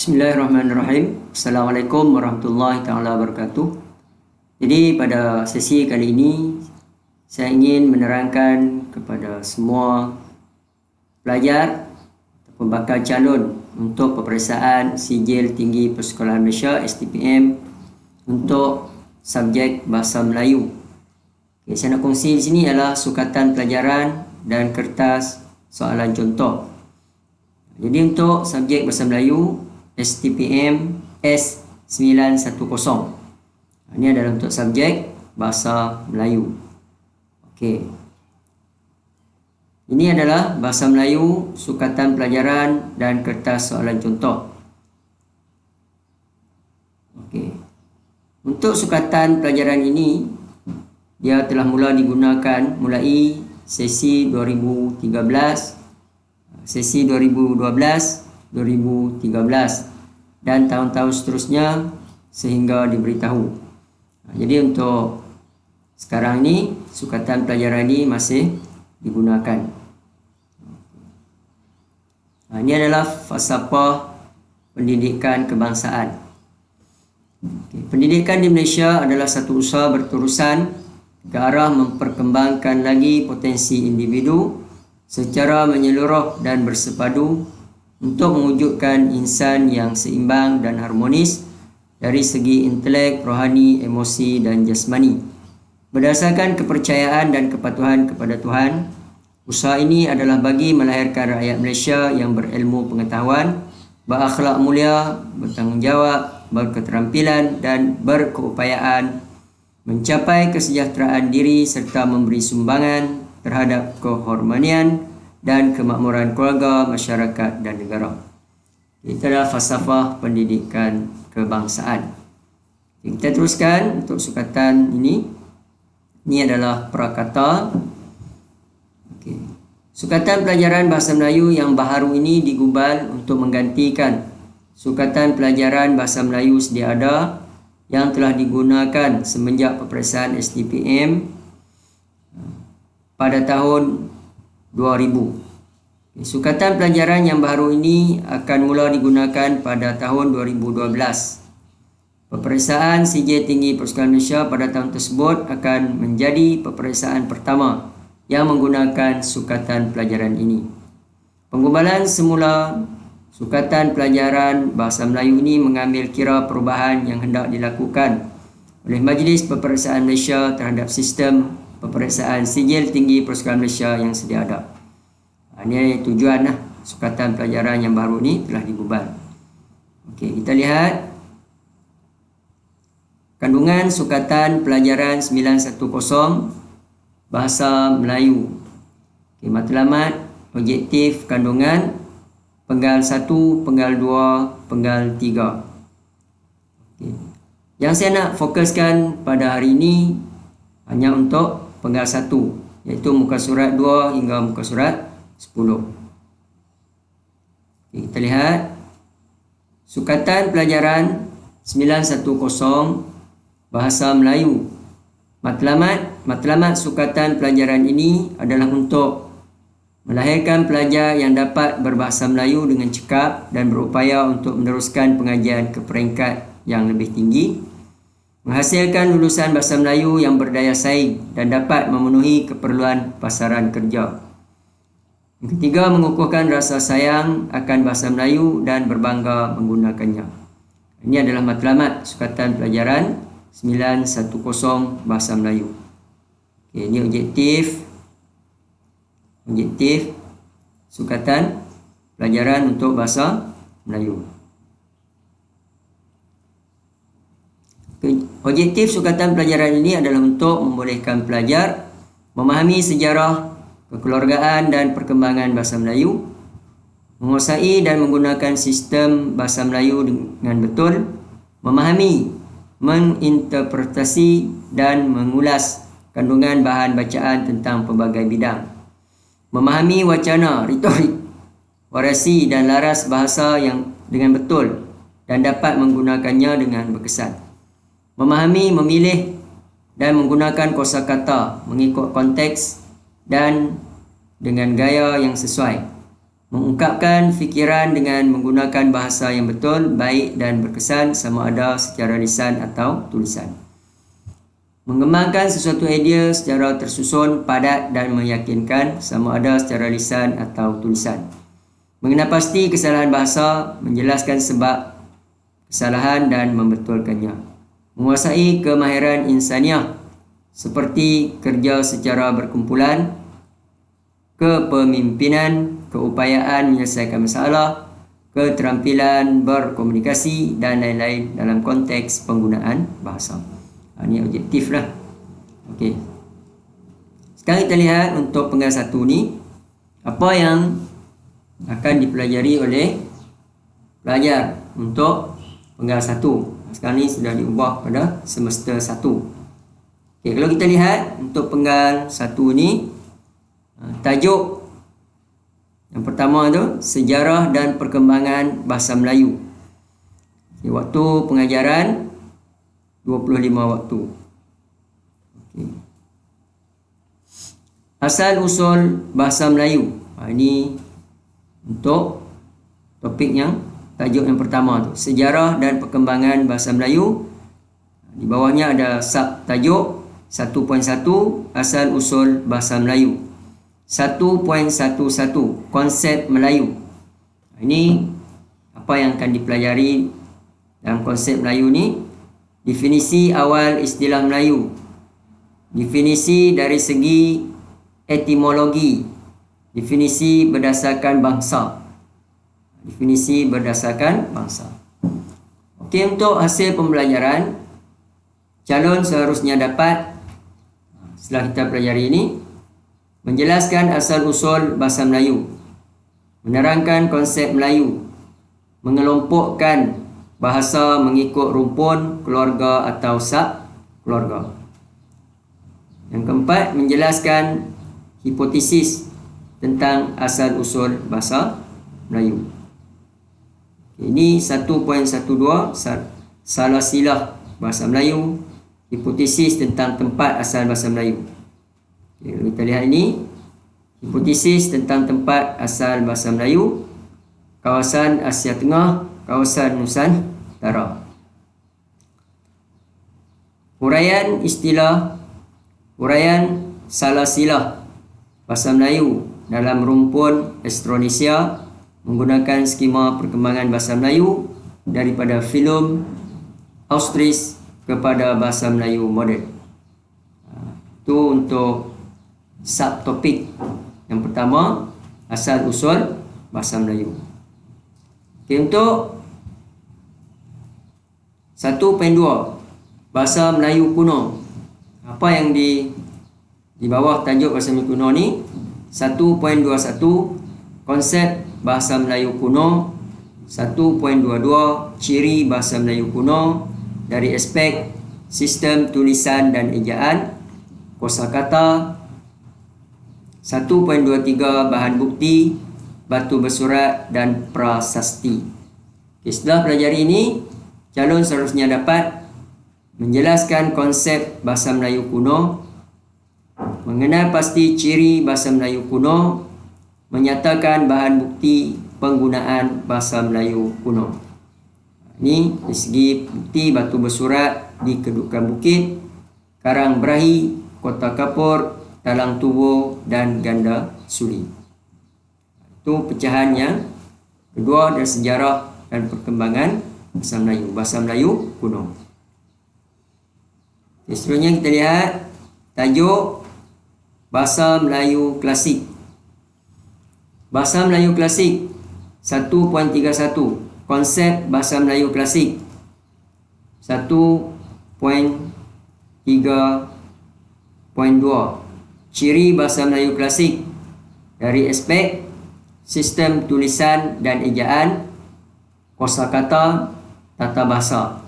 Bismillahirrahmanirrahim. Assalamualaikum warahmatullahi taala wabarakatuh. Jadi pada sesi kali ini saya ingin menerangkan kepada semua pelajar ataupun bakal calon untuk peperiksaan Sijil Tinggi Persekolahan Malaysia STPM untuk subjek Bahasa Melayu. Okay, saya nak kongsi di sini adalah sukatan pelajaran dan kertas soalan contoh. Jadi untuk subjek Bahasa Melayu STPM S910. Ini adalah untuk subjek Bahasa Melayu. Okey. Ini adalah Bahasa Melayu, sukatan pelajaran dan kertas soalan contoh. Okey. Untuk sukatan pelajaran ini, dia telah mula digunakan mulai sesi 2013, sesi 2012, 2013 dan tahun-tahun seterusnya sehingga diberitahu. Jadi untuk sekarang ini sukatan pelajaran ini masih digunakan. Ini adalah falsafah pendidikan kebangsaan. Pendidikan di Malaysia adalah satu usaha berterusan ke arah memperkembangkan lagi potensi individu secara menyeluruh dan bersepadu untuk mewujudkan insan yang seimbang dan harmonis dari segi intelek, rohani, emosi dan jasmani. Berdasarkan kepercayaan dan kepatuhan kepada Tuhan, usaha ini adalah bagi melahirkan rakyat Malaysia yang berilmu pengetahuan, berakhlak mulia, bertanggungjawab, berketerampilan dan berkeupayaan mencapai kesejahteraan diri serta memberi sumbangan terhadap keharmonian dan kemakmuran keluarga, masyarakat dan negara. Itu adalah falsafah pendidikan kebangsaan. Kita teruskan untuk sukatan ini. Ini adalah prakata. Okey. Sukatan pelajaran Bahasa Melayu yang baharu ini digubal untuk menggantikan sukatan pelajaran Bahasa Melayu sedia ada yang telah digunakan semenjak peperiksaan STPM pada tahun 2000. Sukatan pelajaran yang baru ini akan mula digunakan pada tahun 2012. Peperiksaan Sijil Tinggi Persekolahan Malaysia pada tahun tersebut akan menjadi peperiksaan pertama yang menggunakan sukatan pelajaran ini. Penggubalan semula sukatan pelajaran Bahasa Melayu ini mengambil kira perubahan yang hendak dilakukan oleh Majlis Peperiksaan Malaysia terhadap sistem peperiksaan Sijil Tinggi Persekolahan Malaysia yang sedia ada. Ini tujuan sukatan pelajaran yang baru ni telah digubal. Okey, kita lihat kandungan sukatan pelajaran 910 Bahasa Melayu. Okey, matlamat, objektif kandungan, penggal 1, penggal 2, penggal 3. Okey. Yang saya nak fokuskan pada hari ini hanya untuk penggal 1, iaitu muka surat 2 hingga muka surat 10. Okay, kita lihat sukatan pelajaran 910 Bahasa Melayu. Matlamat sukatan pelajaran ini adalah untuk melahirkan pelajar yang dapat berbahasa Melayu dengan cekap dan berupaya untuk meneruskan pengajian ke peringkat yang lebih tinggi, menghasilkan lulusan Bahasa Melayu yang berdaya saing dan dapat memenuhi keperluan pasaran kerja. Yang ketiga, mengukuhkan rasa sayang akan Bahasa Melayu dan berbangga menggunakannya. Ini adalah matlamat sukatan pelajaran 910 Bahasa Melayu. Okay, ini objektif sukatan pelajaran untuk Bahasa Melayu. Objektif sukatan pelajaran ini adalah untuk membolehkan pelajar memahami sejarah, kekeluargaan dan perkembangan Bahasa Melayu, menguasai dan menggunakan sistem Bahasa Melayu dengan betul, memahami, menginterpretasi dan mengulas kandungan bahan bacaan tentang pelbagai bidang, memahami wacana, retorik, orasi dan laras bahasa yang dengan betul dan dapat menggunakannya dengan berkesan, memahami, memilih dan menggunakan kosakata mengikut konteks dan dengan gaya yang sesuai, Mengungkapkan fikiran dengan menggunakan bahasa yang betul, baik dan berkesan sama ada secara lisan atau tulisan. Mengembangkan sesuatu idea secara tersusun, padat dan meyakinkan sama ada secara lisan atau tulisan. Mengenal pasti kesalahan bahasa, menjelaskan sebab kesalahan dan membetulkannya. Menguasai kemahiran insaniah seperti kerja secara berkumpulan, kepemimpinan, keupayaan menyelesaikan masalah, keterampilan berkomunikasi dan lain-lain dalam konteks penggunaan bahasa. Ini objektif lah. Okey. Sekarang kita lihat untuk penggal 1 ni, apa yang akan dipelajari oleh pelajar untuk penggal 1. Sekarang ni sudah diubah pada semester 1. Okey, kalau kita lihat untuk penggal 1 ni, tajuk yang pertama tu sejarah dan perkembangan bahasa Melayu. Okay, waktu pengajaran 25 waktu. Okay. Asal usul bahasa Melayu. Ini untuk topik yang tajuk yang pertama tu, sejarah dan perkembangan bahasa Melayu. Di bawahnya ada sub tajuk 1.1 asal usul bahasa Melayu. 1.11 konsep Melayu. Ini apa yang akan dipelajari dalam konsep Melayu ni? Definisi awal istilah Melayu, definisi dari segi etimologi, definisi berdasarkan bangsa, definisi berdasarkan bangsa. Okey, untuk hasil pembelajaran, calon seharusnya dapat, setelah kita pelajari ini, menjelaskan asal-usul bahasa Melayu, menerangkan konsep Melayu, mengelompokkan bahasa mengikut rumpun, keluarga atau sub keluarga. Yang keempat, menjelaskan hipotesis tentang asal-usul bahasa Melayu. Ini 1.12 salah silah bahasa Melayu, hipotesis tentang tempat asal bahasa Melayu. Kita lihat ini, hipotesis tentang tempat asal bahasa Melayu, kawasan Asia Tengah, kawasan Nusantara. Huraian istilah, huraian salah silah bahasa Melayu dalam rumpun Austronesia menggunakan skema perkembangan bahasa Melayu daripada filum Austris kepada bahasa Melayu moden. Itu untuk subtopik yang pertama, asal usul bahasa Melayu. Okay, untuk 1.2 bahasa Melayu kuno. Apa yang di bawah tajuk bahasa Melayu kuno ni? 1.21 konsep bahasa Melayu kuno. 1.22 ciri bahasa Melayu kuno dari aspek sistem tulisan dan ejaan, kosakata. 1.23 bahan bukti, batu bersurat dan prasasti. Setelah pelajari ini, calon seharusnya dapat menjelaskan konsep bahasa Melayu kuno, mengenal pasti ciri bahasa Melayu kuno, menyatakan bahan bukti penggunaan bahasa Melayu kuno. Ini dari segi bukti batu bersurat di Kedudukan Bukit, Karang Berahi, Kota Kapur, Talang Tubuh dan Ganda Suli. Itu pecahan yang kedua dari sejarah dan perkembangan bahasa Melayu kuno. Seterusnya kita lihat tajuk bahasa Melayu klasik. Bahasa Melayu klasik 1.31 konsep bahasa Melayu klasik. 1.3.2 ciri bahasa Melayu klasik dari aspek sistem tulisan dan ejaan, kosakata, tata bahasa.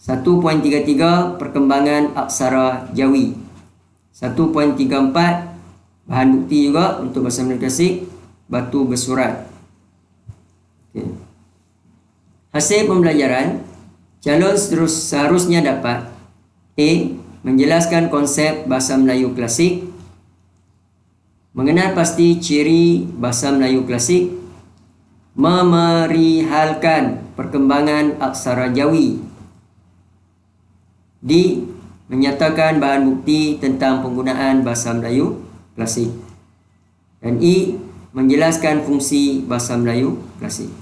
1.33 perkembangan aksara Jawi. 1.34 bahan bukti juga untuk bahasa Melayu klasik, batu bersurat. Okay. Hasil pembelajaran, calon seharusnya dapat A. menjelaskan konsep bahasa Melayu klasik, mengenal pasti ciri bahasa Melayu klasik, memerihalkan perkembangan aksara Jawi. D. Menyatakan bahan bukti tentang penggunaan bahasa Melayu klasik. Dan E. Menjelaskan fungsi bahasa Melayu klasik.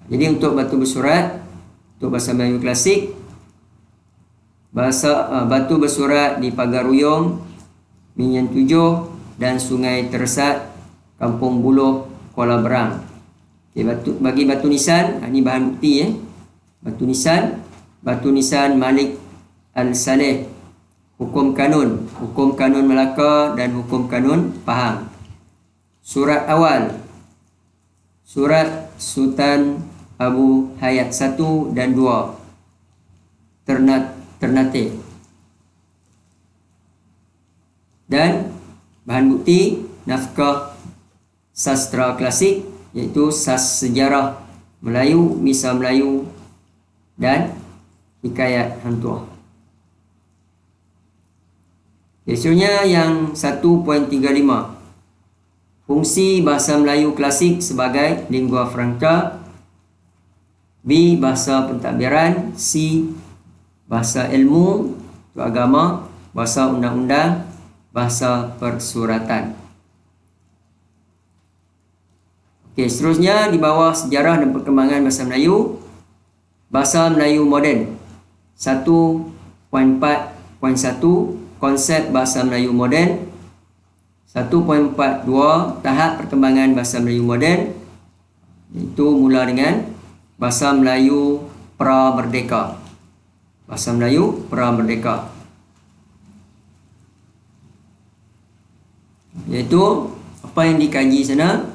Jadi untuk batu bersurat, untuk bahasa Melayu klasik, batu bersurat di Pagar Ruyong, Minyan Tujuh dan Sungai Teresat, Kampung Buluh, Kuala Berang. Okay, bagi batu nisan, ini bahan bukti Batu nisan Malik Al-Saleh, hukum kanun Melaka dan hukum kanun Pahang. Surat awal, surat Sultan Abu Hayat 1 dan 2, Ternate. Dan bahan bukti naskah sastra klasik, iaitu sejarah Melayu, misal Melayu dan hikayat Hang Tuah. Biasanya yang 1.35, fungsi bahasa Melayu klasik sebagai lingua franca. B. Bahasa pentadbiran. C. Bahasa ilmu, agama, bahasa undang-undang, bahasa persuratan. Okey, seterusnya di bawah sejarah dan perkembangan bahasa Melayu. Bahasa Melayu moden. 1.4.1 Konsep bahasa Melayu moden. 1.42 Tahap perkembangan bahasa Melayu moden, iaitu mula dengan bahasa Melayu pra-merdeka. Bahasa Melayu pra-merdeka, iaitu apa yang dikaji sana: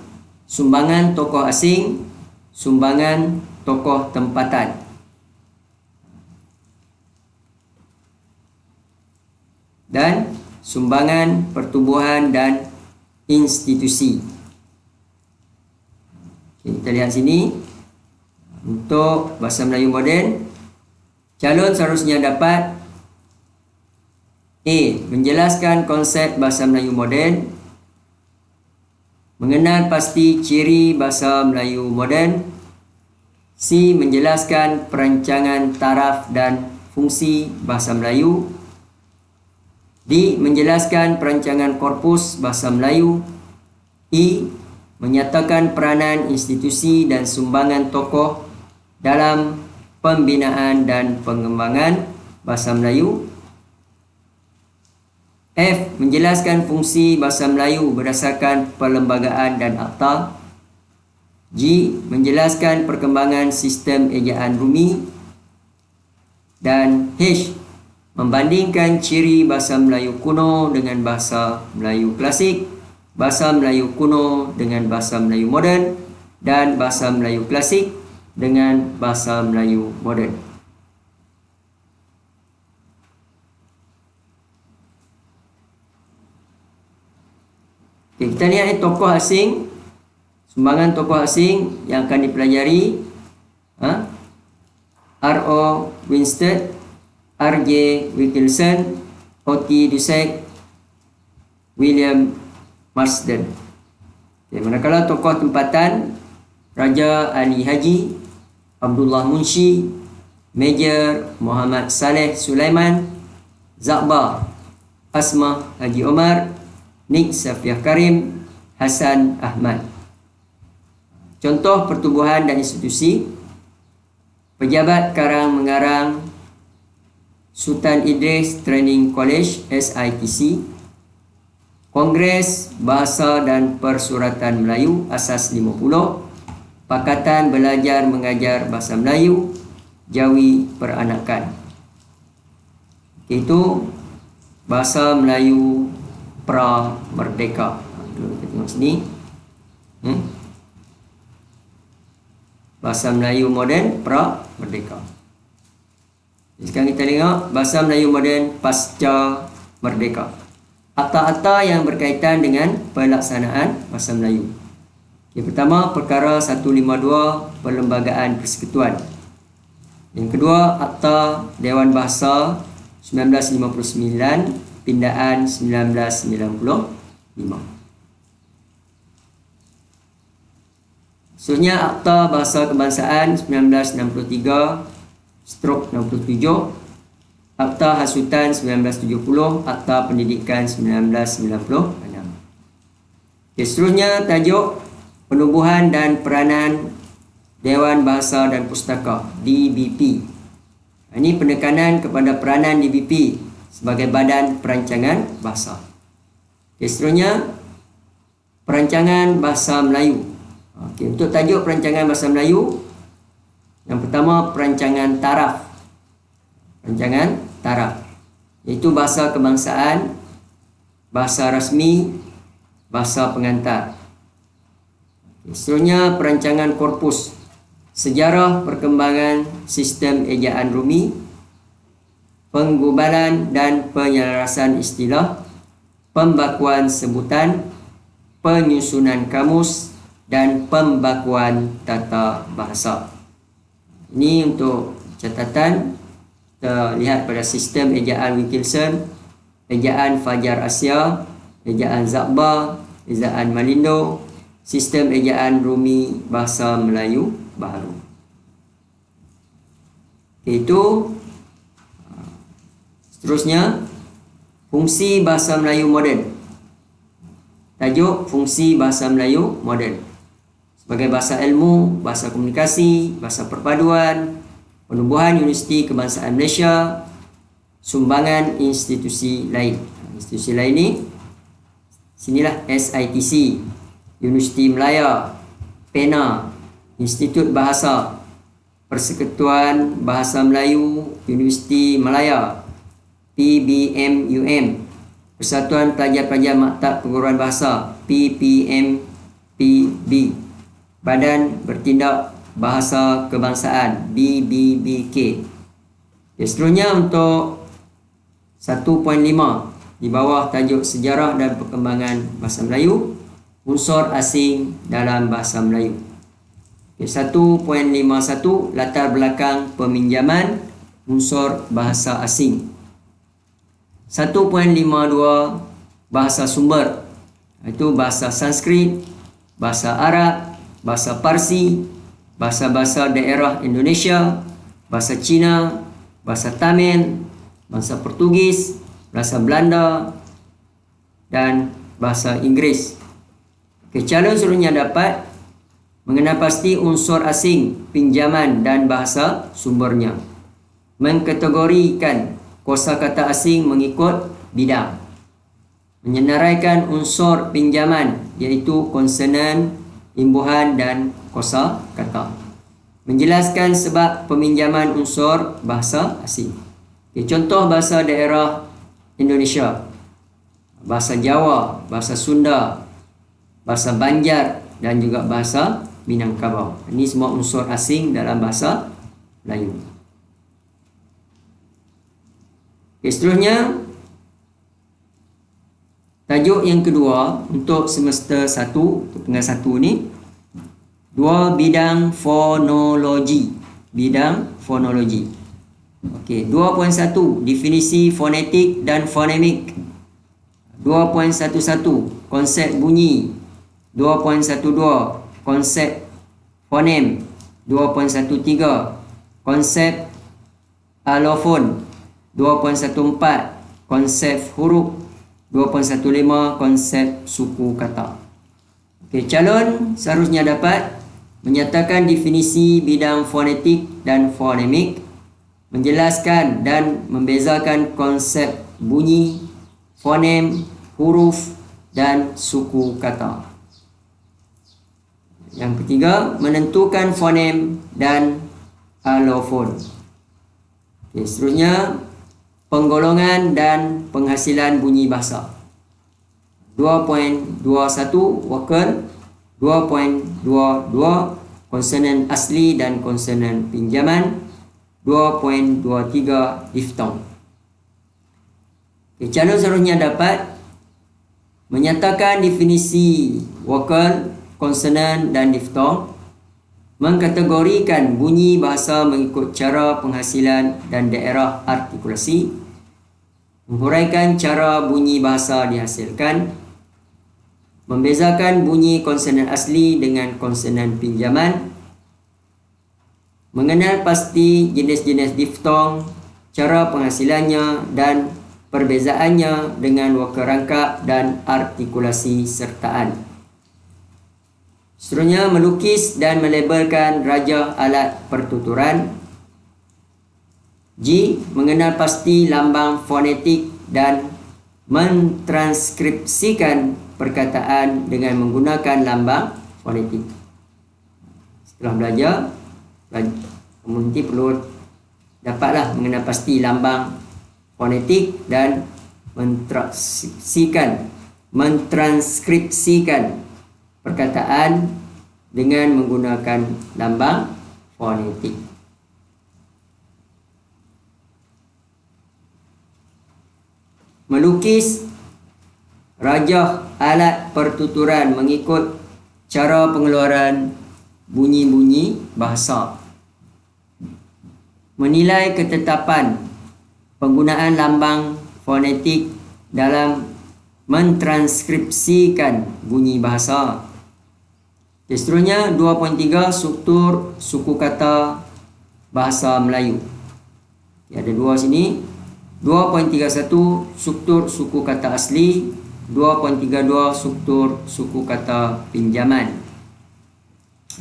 sumbangan tokoh asing, sumbangan tokoh tempatan, dan sumbangan pertubuhan dan institusi. Okay, kita lihat sini. Untuk bahasa Melayu moden, calon seharusnya dapat A. Menjelaskan konsep bahasa Melayu moden, mengenal pasti ciri bahasa Melayu moden. C. Menjelaskan perancangan taraf dan fungsi bahasa Melayu. D. Menjelaskan perancangan korpus bahasa Melayu. E. Menyatakan peranan institusi dan sumbangan tokoh dalam pembinaan dan pengembangan bahasa Melayu. F. Menjelaskan fungsi bahasa Melayu berdasarkan perlembagaan dan akta. G. Menjelaskan perkembangan sistem ejaan Rumi. Dan H. Membandingkan ciri bahasa Melayu kuno dengan bahasa Melayu klasik, bahasa Melayu kuno dengan bahasa Melayu moden, dan bahasa Melayu klasik dengan bahasa Melayu moden. Okay, kita lihat tokoh asing, sumbangan tokoh asing yang akan dipelajari. R.O. Winstead, R.J. Wilkinson, O.T. Dusek, William Marsden. Okay, manakala tokoh tempatan: Raja Ali Haji, Abdullah Munshi, Major Muhammad Saleh Sulaiman, Zakbar Asmah Haji Omar, Nik Safiah Karim, Hasan Ahmad. Contoh pertubuhan dan institusi: Pejabat Karang Mengarang Sultan Idris Training College SITC, Kongres Bahasa dan Persuratan Melayu Asas 50, Pakatan Belajar Mengajar Bahasa Melayu Jawi Peranakan. Itu bahasa Melayu pra-merdeka. Kita tengok sini. Bahasa Melayu moden pra-merdeka. Sekarang kita tengok bahasa Melayu moden pasca merdeka. Akta-akta yang berkaitan dengan pelaksanaan bahasa Melayu. Yang pertama, perkara 152 Perlembagaan Persekutuan. Yang kedua, Akta Dewan Bahasa 1959, Pindaan 1995. Seterusnya Akta Bahasa Kebangsaan 1963/67, Akta Hasutan 1970, Akta Pendidikan 1996. Seterusnya tajuk Penubuhan dan Peranan Dewan Bahasa dan Pustaka DBP. Ini penekanan kepada peranan DBP sebagai badan perancangan bahasa. Seterusnya perancangan bahasa Melayu. Untuk tajuk perancangan bahasa Melayu, yang pertama perancangan taraf. Perancangan taraf iaitu bahasa kebangsaan, bahasa rasmi, bahasa pengantar. Seterusnya perancangan korpus, sejarah perkembangan sistem ejaan Rumi, penggubalan dan penyelarasan istilah, pembakuan sebutan, penyusunan kamus, dan pembakuan tata bahasa. Ini untuk catatan, kita lihat pada sistem ejaan Wilkinson, ejaan Fajar Asia, ejaan Zakba, ejaan Malindo, sistem ejaan Rumi Bahasa Melayu Baharu. Itu seterusnya fungsi bahasa Melayu moden. Tajuk fungsi bahasa Melayu moden sebagai bahasa ilmu, bahasa komunikasi, bahasa perpaduan, penubuhan Universiti Kebangsaan Malaysia, sumbangan institusi lain. Institusi lain ni sinilah SITC, Universiti Melaya, PENA, Institut Bahasa, Persekutuan Bahasa Melayu Universiti Malaya, PBMUM, Persatuan Pelajar-Pelajar Maktab Perguruan Bahasa, PPMPB, Badan Bertindak Bahasa Kebangsaan, BBBK. Seterusnya untuk 1.5 di bawah tajuk Sejarah dan Perkembangan Bahasa Melayu, unsur asing dalam bahasa Melayu. 1.51 latar belakang peminjaman unsur bahasa asing. 1.52 bahasa sumber, iaitu bahasa Sanskrit, bahasa Arab, bahasa Parsi, bahasa-bahasa daerah Indonesia, bahasa Cina, bahasa Tamil, bahasa Portugis, bahasa Belanda, dan bahasa Inggeris. Calon seluruhnya dapat mengenal pasti unsur asing, pinjaman dan bahasa sumbernya. Mengkategorikan kosakata asing mengikut bidang. Menyenaraikan unsur pinjaman iaitu konsonan, imbuhan dan kosakata. Menjelaskan sebab peminjaman unsur bahasa asing. Contoh bahasa daerah Indonesia, bahasa Jawa, bahasa Sunda, bahasa Banjar dan juga bahasa Minangkabau. Ini semua unsur asing dalam bahasa Melayu. Seterusnya tajuk yang kedua untuk semester 1, untuk tengah 1 ni, dua bidang fonologi. Bidang fonologi. Okey, 2.1 definisi fonetik dan fonemik. 2.11 konsep bunyi. 2.12 konsep fonem. 2.13 konsep alofon. 2.14 konsep huruf. 2.15 konsep suku kata. Okey, calon seharusnya dapat menyatakan definisi bidang fonetik dan fonemik, menjelaskan dan membezakan konsep bunyi, fonem, huruf dan suku kata. Yang ketiga, menentukan fonem dan alofon. Okey, seterusnya penggolongan dan penghasilan bunyi bahasa. 2.21 vokal. 2.22 konsonan asli dan konsonan pinjaman. 2.23 diftong. Calon seharusnya dapat menyatakan definisi vokal, konsonan dan diftong, mengkategorikan bunyi bahasa mengikut cara penghasilan dan daerah artikulasi, menghuraikan cara bunyi bahasa dihasilkan, membezakan bunyi konsonan asli dengan konsonan pinjaman, mengenal pasti jenis-jenis diftong, cara penghasilannya dan perbezaannya dengan waka rangkap dan artikulasi sertaan. Seterusnya, melukis dan melabelkan rajah alat pertuturan. G. Mengenal pasti lambang fonetik dan mentranskripsikan perkataan dengan menggunakan lambang fonetik. Setelah belajar, komuniti perlu dapatlah mengenal pasti lambang fonetik dan mentranskripsikan perkataan dengan menggunakan lambang fonetik. Melukis rajah alat pertuturan mengikut cara pengeluaran bunyi-bunyi bahasa. Menilai ketetapan penggunaan lambang fonetik dalam mentranskripsikan bunyi bahasa. Seterusnya 2.3 struktur suku kata bahasa Melayu. Ada dua sini. 2.31 struktur suku kata asli, 2.32 struktur suku kata pinjaman.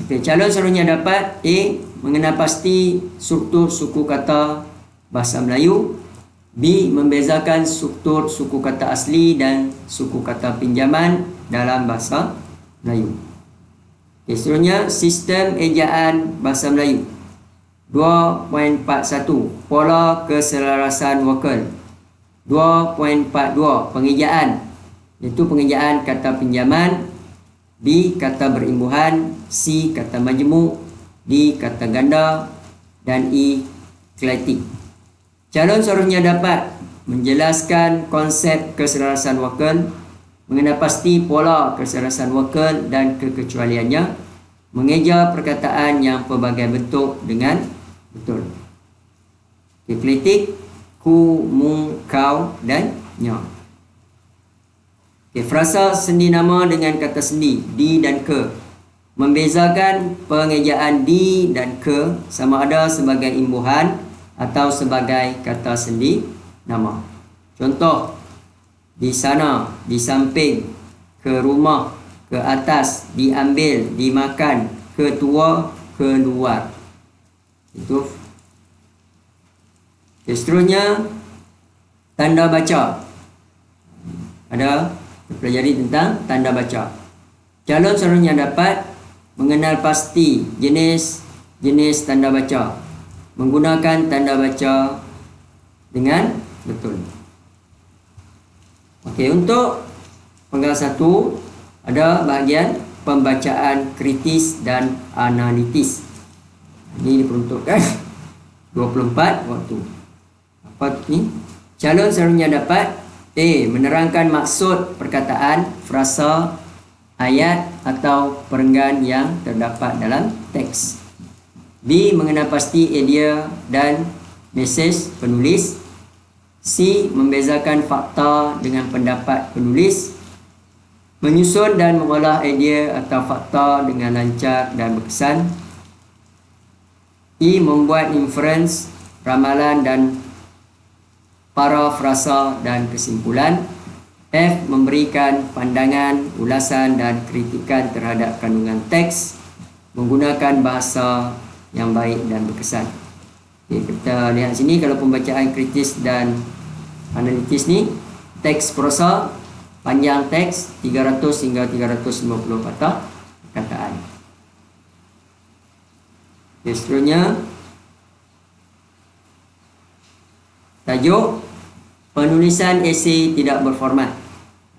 Okey, calon seluruhnya dapat A. Mengenal pasti struktur suku kata bahasa Melayu. B. Membezakan struktur suku kata asli dan suku kata pinjaman dalam bahasa Melayu. Okey, seterusnya sistem ejaan bahasa Melayu. 2.41 pola keselarasan vokal. 2.42 pengejaan, iaitu pengejaan kata pinjaman. B. Kata berimbuhan. C. Kata majmuk. D. Kata ganda. Dan E. Kletik. Calon seterusnya dapat menjelaskan konsep keselarasan vokal, mengenal pasti pola keselarasan vokal dan kekecualiannya, mengeja perkataan yang pelbagai bentuk dengan betul. Kletik, ku, mu, kau dan nya. Frasa sendi nama dengan kata sendi di dan ke. Membezakan pengejaan di dan ke sama ada sebagai imbuhan atau sebagai kata sendi nama. Contoh, di sana, di samping, ke rumah, ke atas, diambil, dimakan, ke tua, ke luar. Itu. Seterusnya tanda baca. Ada pelajari tentang tanda baca. Calon seterusnya dapat mengenal pasti jenis tanda baca, menggunakan tanda baca dengan betul. Okey, untuk penggal 1 ada bahagian pembacaan kritis dan analitis. Ini diperuntukkan 24 waktu. Apa ni? Calon seterusnya dapat A. Menerangkan maksud perkataan, frasa, ayat atau perenggan yang terdapat dalam teks. B. Mengenal pasti idea dan mesej penulis. C. Membezakan fakta dengan pendapat penulis. Menyusun dan mengolah idea atau fakta dengan lancar dan berkesan. E. Membuat inference, ramalan dan parafrasa dan kesimpulan. F. Memberikan pandangan, ulasan dan kritikan terhadap kandungan teks menggunakan bahasa yang baik dan berkesan. Okay, kita lihat sini kalau pembacaan kritis dan analitis ni, teks prosa, panjang teks 300 hingga 350 patah perkataan. Okay, seterusnya tajuk penulisan esei tidak berformat.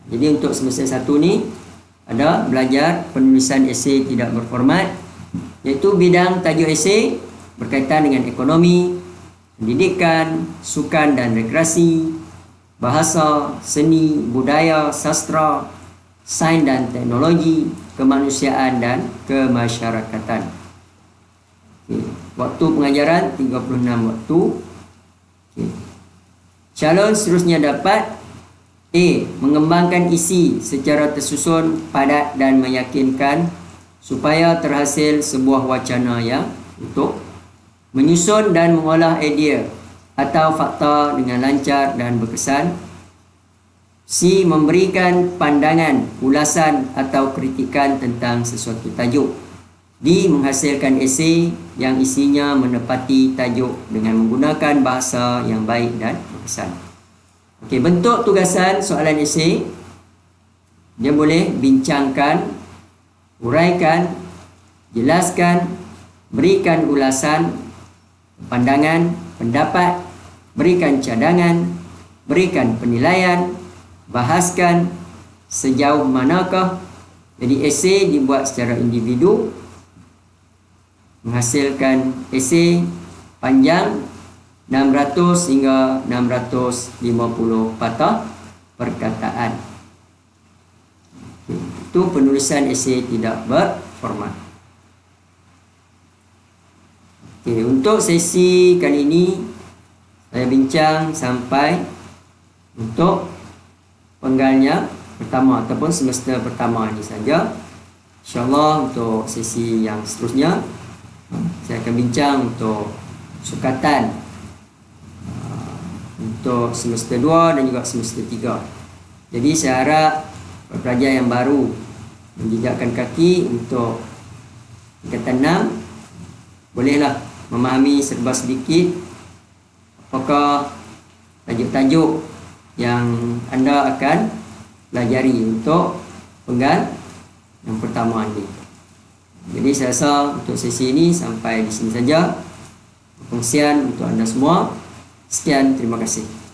Jadi untuk semester 1 ni ada belajar penulisan esei tidak berformat, iaitu bidang tajuk esei berkaitan dengan ekonomi, pendidikan, sukan dan rekreasi, bahasa, seni, budaya, sastra, sains dan teknologi, kemanusiaan dan kemasyarakatan. Okay. Waktu pengajaran 36 waktu. Okay. Calon seterusnya dapat A. Mengembangkan isi secara tersusun, padat dan meyakinkan supaya terhasil sebuah wacana yang utuh. Menyusun dan mengolah idea atau fakta dengan lancar dan berkesan. C. Memberikan pandangan, ulasan atau kritikan tentang sesuatu tajuk. D. Menghasilkan esei yang isinya menepati tajuk dengan menggunakan bahasa yang baik dan berkesan. Okey, bentuk tugasan soalan esei, dia boleh bincangkan, uraikan, jelaskan, berikan ulasan, pandangan, pendapat, berikan cadangan, berikan penilaian, bahaskan, sejauh manakah. Jadi esei dibuat secara individu, menghasilkan esei panjang 600 hingga 650 patah perkataan. Itu penulisan esei tidak berformat. Okey, untuk sesi kali ini saya bincang sampai untuk penggalnya pertama ataupun semester pertama ini saja. InsyaAllah untuk sesi yang seterusnya saya akan bincang untuk sukatan untuk semester 2 dan juga semester 3. Jadi saya harap pelajar yang baru menjejakkan kaki untuk tingkatan 6 bolehlah memahami serba sedikit apakah tajuk-tajuk yang anda akan pelajari untuk penggal yang pertama ini. Jadi saya rasa untuk sesi ini sampai di sini saja. Perkongsian untuk anda semua. Sekian, terima kasih.